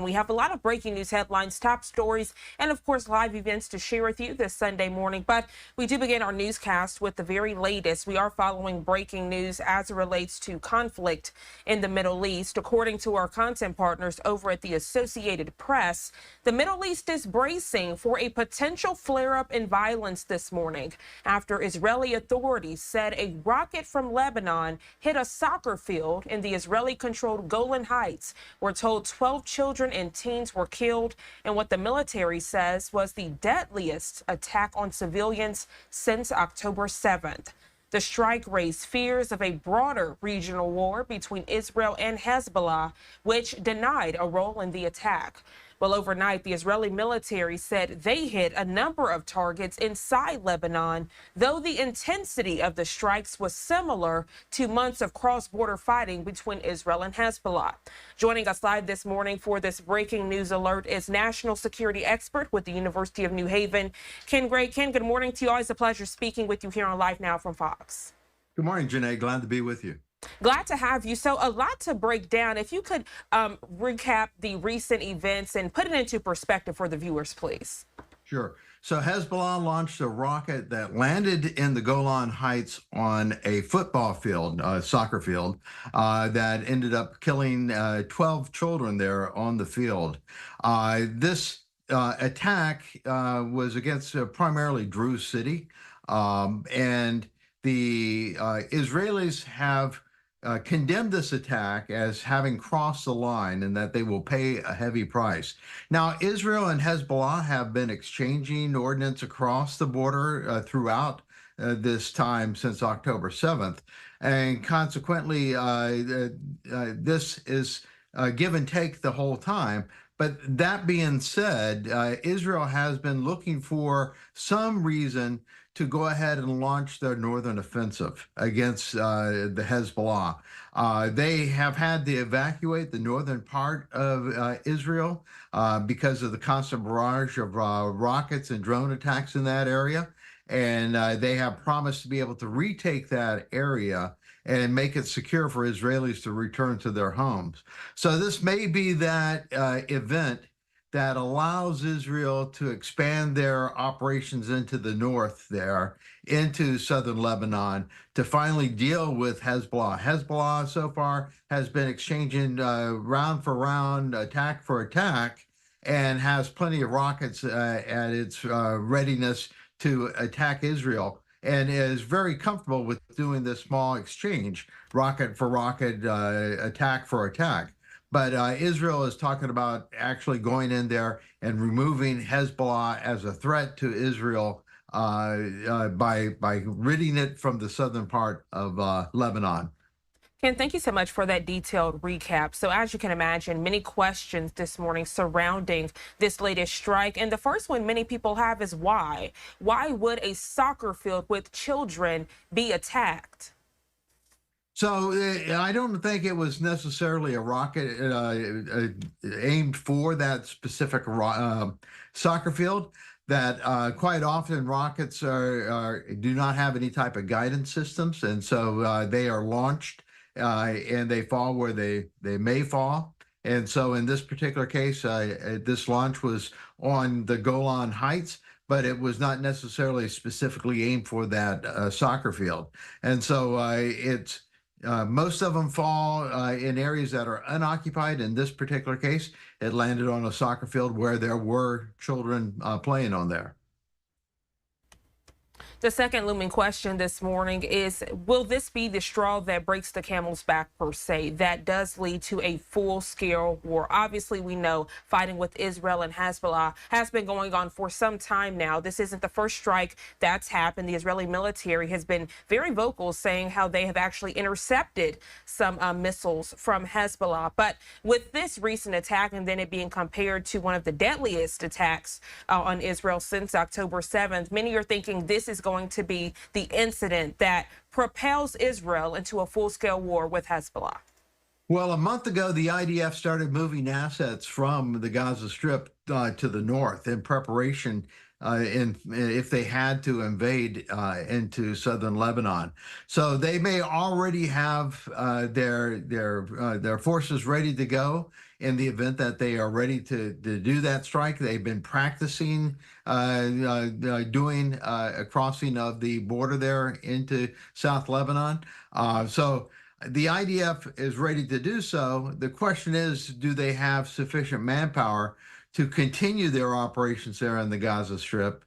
We have a lot of breaking news headlines, top stories, and of course, live events to share with you this Sunday morning. But we do begin our newscast with the very latest. We are following breaking news as it relates to conflict in the Middle East. According to our content partners over at the Associated Press, the Middle East is bracing for a potential flare-up in violence this morning after Israeli authorities said a rocket from Lebanon hit a soccer field in the Israeli-controlled Golan Heights. We're told 12 children and teens were killed in what the military says was the deadliest attack on civilians since October 7th. The strike raised fears of a broader regional war between Israel and Hezbollah, which denied a role in the attack. Well, overnight, the Israeli military said they hit a number of targets inside Lebanon, though the intensity of the strikes was similar to months of cross-border fighting between Israel and Hezbollah. Joining us live this morning for this breaking news alert is national security expert with the University of New Haven, Ken Gray. Ken, good morning to you. Always a pleasure speaking with you here on Live Now from Fox. Good morning, Janae. Glad to be with you. Glad to have you. So a lot to break down. If you could recap the recent events and put it into perspective for the viewers, please. Sure. So Hezbollah launched a rocket that landed in the Golan Heights on a football field, soccer field, that ended up killing 12 children there on the field. This attack was against primarily Druze City, and the Israelis have condemned this attack as having crossed the line and that they will pay a heavy price. Now, Israel and Hezbollah have been exchanging ordnance across the border throughout this time since October 7th. And consequently, this is give and take the whole time. But that being said, Israel has been looking for some reason to go ahead and launch their northern offensive against the Hezbollah. They have had to evacuate the northern part of Israel because of the constant barrage of rockets and drone attacks in that area. And they have promised to be able to retake that area and make it secure for Israelis to return to their homes. So this may be that event that allows Israel to expand their operations into the north there, into southern Lebanon, to finally deal with Hezbollah. Hezbollah so far has been exchanging round for round, attack for attack, and has plenty of rockets at its readiness to attack Israel, and is very comfortable with doing this small exchange, rocket for rocket, attack for attack. But Israel is talking about actually going in there and removing Hezbollah as a threat to Israel by ridding it from the southern part of Lebanon. Ken, thank you so much for that detailed recap. So as you can imagine, many questions this morning surrounding this latest strike. And the first one many people have is why? Why would a soccer field with children be attacked? So I don't think it was necessarily a rocket aimed for that specific soccer field. That quite often rockets do not have any type of guidance systems, and so they are launched and they fall where they may fall. And so in this particular case, this launch was on the Golan Heights, but it was not necessarily specifically aimed for that soccer field. And so it's most of them fall in areas that are unoccupied. In this particular case, it landed on a soccer field where there were children playing on there. The second looming question this morning is, will this be the straw that breaks the camel's back, per se, that does lead to a full-scale war? Obviously, we know fighting with Israel and Hezbollah has been going on for some time now. This isn't the first strike that's happened. The Israeli military has been very vocal, saying how they have actually intercepted some missiles from Hezbollah. But with this recent attack and then it being compared to one of the deadliest attacks on Israel since October 7th, many are thinking this is going to be the incident that propels Israel into a full-scale war with Hezbollah. Well, a month ago, the IDF started moving assets from the Gaza Strip to the north in preparation if they had to invade into southern Lebanon. So they may already have their forces ready to go in the event that they are ready to do that strike. They've been practicing doing a crossing of the border there into South Lebanon. So the IDF is ready to do so. The question is, do they have sufficient manpower to continue their operations there in the Gaza Strip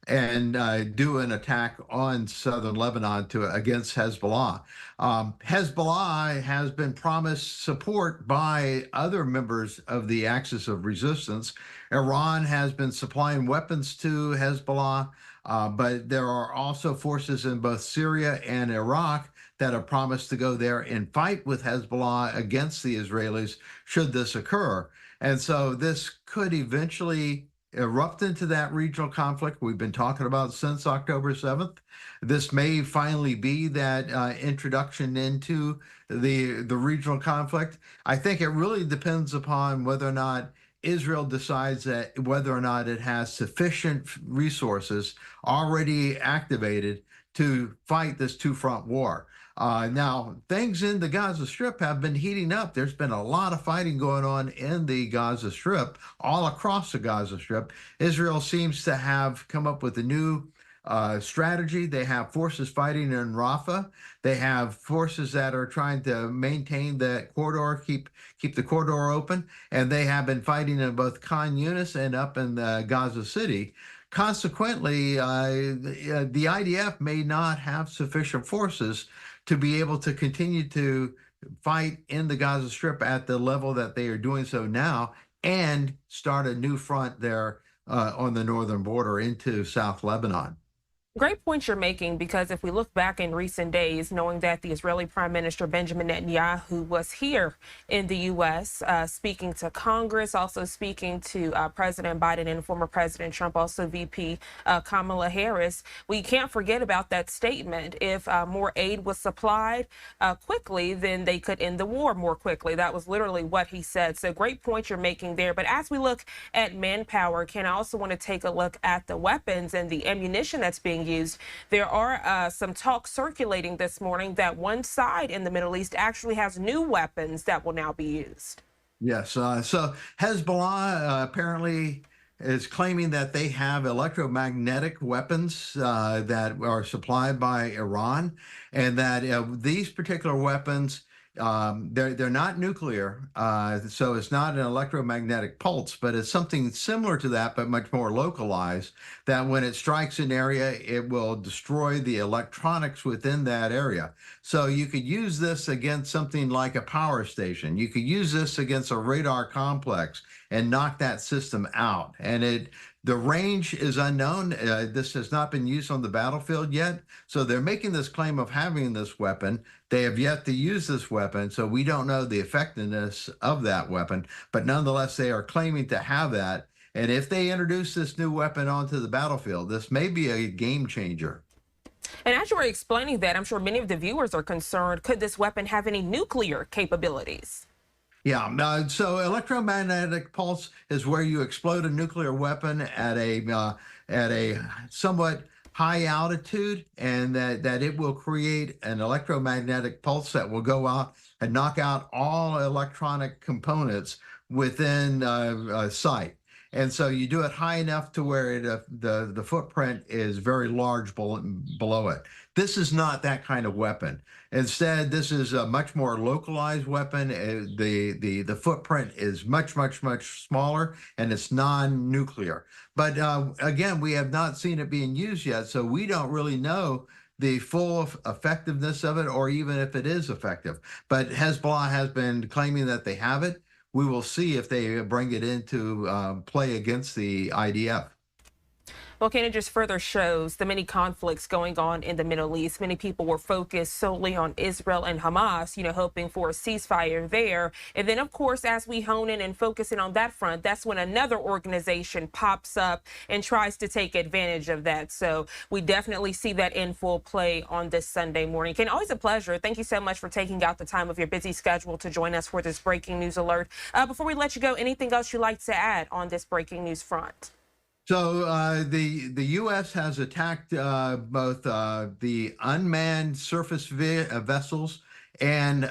and do an attack on southern Lebanon against Hezbollah? Hezbollah has been promised support by other members of the Axis of Resistance. Iran has been supplying weapons to Hezbollah, but there are also forces in both Syria and Iraq that have promised to go there and fight with Hezbollah against the Israelis should this occur. And so this could eventually erupt into that regional conflict we've been talking about since October 7th. This may finally be that introduction into the regional conflict. I think it really depends upon whether or not Israel decides that whether or not it has sufficient resources already activated to fight this two-front war. Now, things in the Gaza Strip have been heating up. There's been a lot of fighting going on in the Gaza Strip, all across the Gaza Strip. Israel seems to have come up with a new strategy. They have forces fighting in Rafah. They have forces that are trying to maintain that corridor, keep the corridor open, and they have been fighting in both Khan Yunis and up in Gaza City. Consequently, the IDF may not have sufficient forces to be able to continue to fight in the Gaza Strip at the level that they are doing so now and start a new front there on the northern border into South Lebanon. Great point you're making, because if we look back in recent days, knowing that the Israeli Prime Minister Benjamin Netanyahu was here in the U.S. Speaking to Congress, also speaking to President Biden and former President Trump, also VP Kamala Harris, we can't forget about that statement. If more aid was supplied quickly, then they could end the war more quickly. That was literally what he said. So great point you're making there. But as we look at manpower, Ken, I also want to take a look at the weapons and the ammunition that's being used. There are some talk circulating this morning that one side in the Middle East actually has new weapons that will now be used. Yes. So Hezbollah apparently is claiming that they have electromagnetic weapons that are supplied by Iran, and that these particular weapons, they're not nuclear, so it's not an electromagnetic pulse, but it's something similar to that, but much more localized, that when it strikes an area, it will destroy the electronics within that area. So you could use this against something like a power station. You could use this against a radar complex and knock that system out. And the range is unknown. This has not been used on the battlefield yet. So they're making this claim of having this weapon. They have yet to use this weapon, so we don't know the effectiveness of that weapon. But nonetheless, they are claiming to have that. And if they introduce this new weapon onto the battlefield, this may be a game changer. And as you were explaining that, I'm sure many of the viewers are concerned, could this weapon have any nuclear capabilities? Yeah, so electromagnetic pulse is where you explode a nuclear weapon at a somewhat high altitude, and that it will create an electromagnetic pulse that will go out and knock out all electronic components within sight. And so you do it high enough to where the footprint is very large below it. This is not that kind of weapon. Instead, this is a much more localized weapon. The footprint is much smaller, and it's non-nuclear. But again, we have not seen it being used yet, so we don't really know the full effectiveness of it, or even if it is effective. But Hezbollah has been claiming that they have it. We will see if they bring it into play against the IDF. Well, Ken, it just further shows the many conflicts going on in the Middle East. Many people were focused solely on Israel and Hamas, hoping for a ceasefire there. And then, of course, as we hone in and focus in on that front, that's when another organization pops up and tries to take advantage of that. So we definitely see that in full play on this Sunday morning. Ken, always a pleasure. Thank you so much for taking out the time of your busy schedule to join us for this breaking news alert. Before we let you go, anything else you'd like to add on this breaking news front? So the U.S. has attacked both the unmanned surface vessels and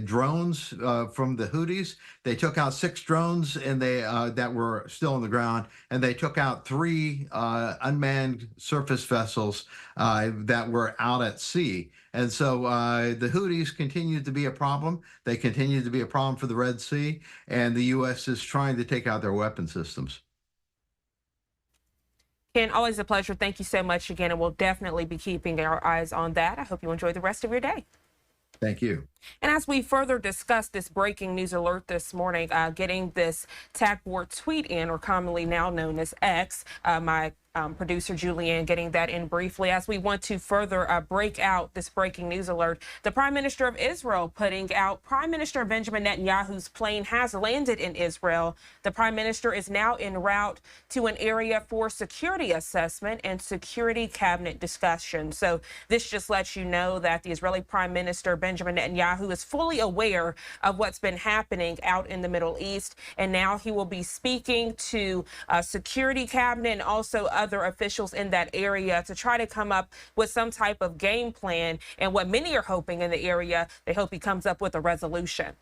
drones from the Houthis. They took out 6 drones and they that were still on the ground, and they took out 3 unmanned surface vessels that were out at sea. And so the Houthis continue to be a problem. They continue to be a problem for the Red Sea, and the U.S. is trying to take out their weapon systems. Ken, always a pleasure. Thank you so much again, and we'll definitely be keeping our eyes on that. I hope you enjoy the rest of your day. Thank you. And as we further discuss this breaking news alert this morning, getting this tag board tweet in, or commonly now known as X, my producer Julianne getting that in briefly as we want to further break out this breaking news alert. The Prime Minister of Israel putting out Prime Minister Benjamin Netanyahu's plane has landed in Israel. The Prime Minister is now en route to an area for security assessment and security cabinet discussion. So this just lets you know that the Israeli Prime Minister Benjamin Netanyahu is fully aware of what's been happening out in the Middle East, and now he will be speaking to security cabinet and also other officials in that area to try to come up with some type of game plan. And what many are hoping in the area, they hope he comes up with a resolution.